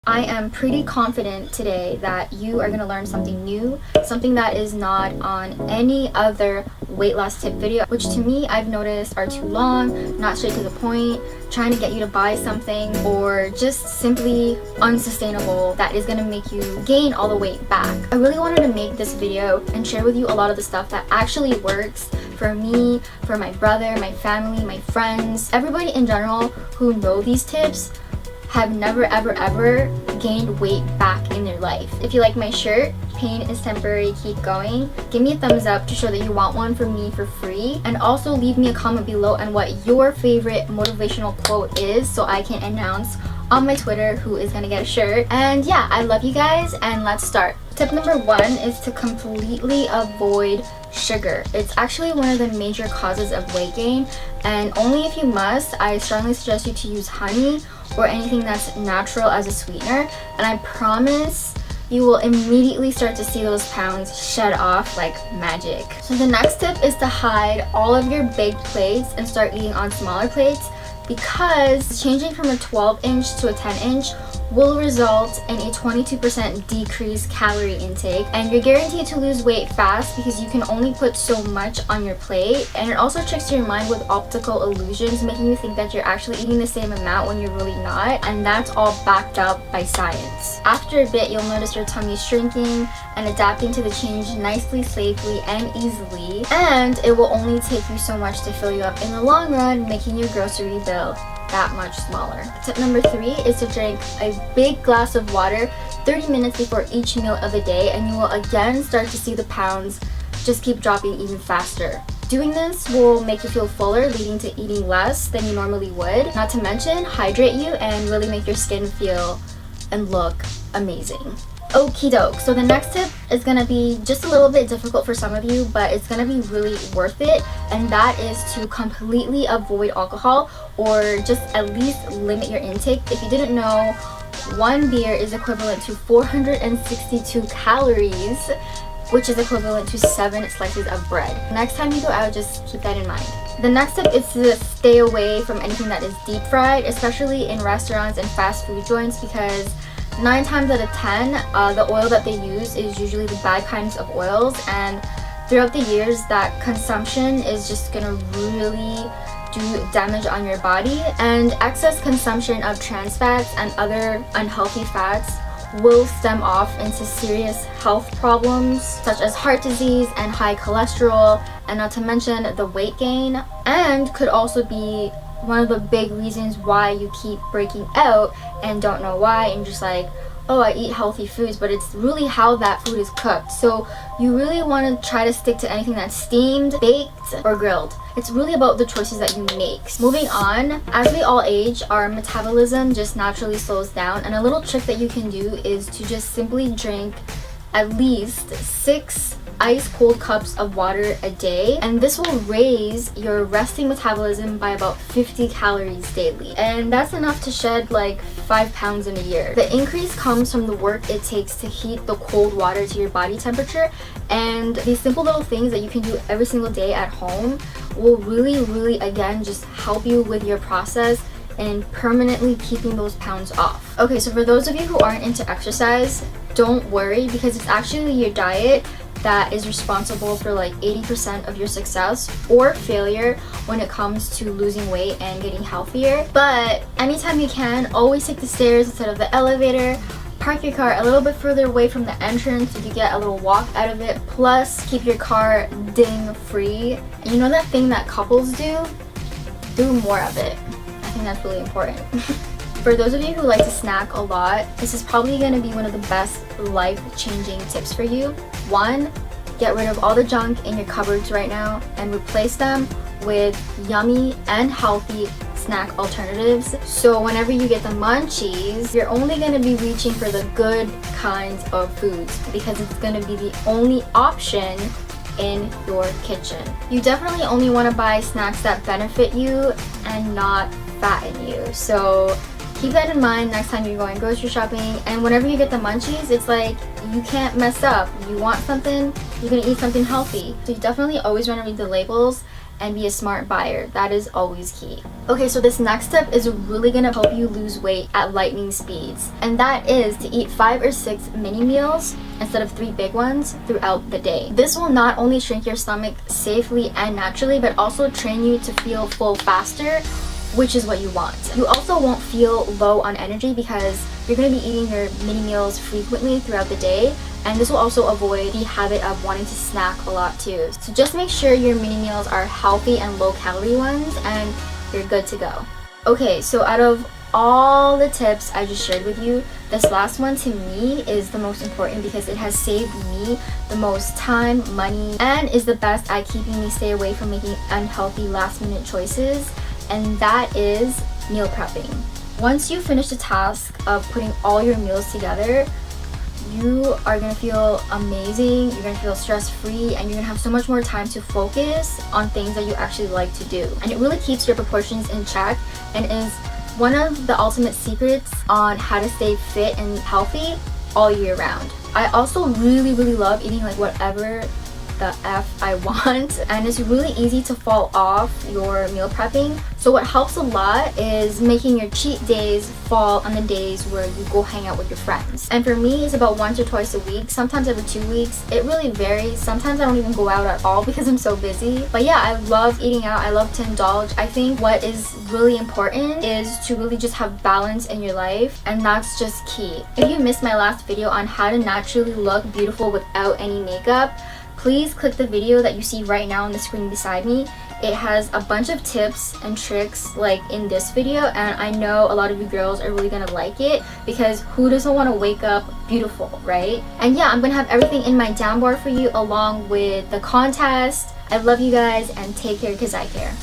I am pretty confident today that you are going to learn something new, something that is not on any other weight loss tip video, which to me I've noticed are too long, not straight to the point, trying to get you to buy something, or just simply unsustainable that is going to make you gain all the weight back. I really wanted to make this video and share with you a lot of the stuff that actually works for me, for my brother, my family, my friends, everybody in general who know these tips have never ever gained weight back in their life. If you like my shirt, pain is temporary, keep going, give me a thumbs up to show that you want one from me for free, and also leave me a comment below on what your favorite motivational quote is so I can announce on my Twitter who is gonna get a shirt. And yeah, I love you guys, and let's start. Tip number 1 is to completely avoid sugar. It's actually one of the major causes of weight gain, and only if you must, I strongly suggest you to use honey or anything that's natural as a sweetener, and I promise you will immediately start to see those pounds shed off like magic. So the next tip is to hide all of your big plates and start eating on smaller plates, because changing from a 12-inch to a 10-inch will result in a 22% decreased calorie intake, and you're guaranteed to lose weight fast because you can only put so much on your plate. And it also tricks your mind with optical illusions, making you think that you're actually eating the same amount when you're really not, and that's all backed up by science. After a bit, you'll notice your tummy shrinking and adapting to the change nicely, safely, and easily, and it will only take you so much to fill you up in the long run, making your grocery bill that much smaller. Tip number 3 is to drink a big glass of water 30 minutes before each meal of the day, and you will again start to see the pounds just keep dropping even faster. Doing this will make you feel fuller, leading to eating less than you normally would, not to mention hydrate you and really make your skin feel and look amazing. Okie doke, so the next tip is gonna be just a little bit difficult for some of you, but it's gonna be really worth it, and that is to completely avoid alcohol, or just at least limit your intake. If you didn't know, one beer is equivalent to 462 calories, which is equivalent to 7 slices of bread. Next time you go out, just keep that in mind. The next tip is to stay away from anything that is deep fried, especially in restaurants and fast food joints, because 9 times out of 10, the oil that they use is usually the bad kinds of oils, and throughout the years that consumption is just gonna really do damage on your body, and excess consumption of trans fats and other unhealthy fats will stem off into serious health problems such as heart disease and high cholesterol, and not to mention the weight gain, and could also be one of the big reasons why you keep breaking out and don't know why, and just like, oh, I eat healthy foods, but it's really how that food is cooked. So you really want to try to stick to anything that's steamed, baked, or grilled. It's really about the choices that you make. Moving on, as we all age, our metabolism just naturally slows down, and a little trick that you can do is to just simply drink at least 6 ice cold cups of water a day, and this will raise your resting metabolism by about 50 calories daily, and that's enough to shed like 5 pounds in a year. The increase comes from the work it takes to heat the cold water to your body temperature, and these simple little things that you can do every single day at home will really again just help you with your process and permanently keeping those pounds off. Okay, so for those of you who aren't into exercise, don't worry, because it's actually your diet that is responsible for like 80% of your success or failure when it comes to losing weight and getting healthier. But anytime you can, always take the stairs instead of the elevator. Park your car a little bit further away from the entrance so you get a little walk out of it. Plus, keep your car ding free. And you know that thing that couples do? Do more of it. I think that's really important. For those of you who like to snack a lot, this is probably going to be one of the best life-changing tips for you. 1, get rid of all the junk in your cupboards right now and replace them with yummy and healthy snack alternatives. So whenever you get the munchies, you're only going to be reaching for the good kinds of foods, because it's going to be the only option in your kitchen. You definitely only want to buy snacks that benefit you and not fatten you. So keep that in mind next time you're going grocery shopping, and whenever you get the munchies, it's like you can't mess up. You want something, you're gonna eat something healthy. So you definitely always want to read the labels and be a smart buyer. That is always key. Okay, so this next step is really gonna help you lose weight at lightning speeds, and that is to eat 5 or 6 mini meals instead of 3 big ones throughout the day. This will not only shrink your stomach safely and naturally, but also train you to feel full faster, which is what you want. You also won't feel low on energy because you're going to be eating your mini meals frequently throughout the day, and this will also avoid the habit of wanting to snack a lot too. So just make sure your mini meals are healthy and low calorie ones, and you're good to go. Okay, so out of all the tips I just shared with you, this last one to me is the most important because it has saved me the most time, money, and is the best at keeping me stay away from making unhealthy last minute choices, and that is meal prepping. Once you finish the task of putting all your meals together, you are gonna feel amazing, you're gonna feel stress-free, and you're gonna have so much more time to focus on things that you actually like to do. And it really keeps your proportions in check and is one of the ultimate secrets on how to stay fit and healthy all year round. I also really love eating like whatever the F I want, and it's really easy to fall off your meal prepping. So what helps a lot is making your cheat days fall on the days where you go hang out with your friends. And for me, it's about once or twice a week, sometimes every 2 weeks. It really varies. Sometimes I don't even go out at all because I'm so busy. But yeah, I love eating out. I love to indulge. I think what is really important is to really just have balance in your life, and that's just key. If you missed my last video on how to naturally look beautiful without any makeup, please click the video that you see right now on the screen beside me. It has a bunch of tips and tricks like in this video, and I know a lot of you girls are really gonna like it because who doesn't want to wake up beautiful, right? And yeah, I'm gonna have everything in my down bar for you along with the contest. I love you guys, and take care because I care.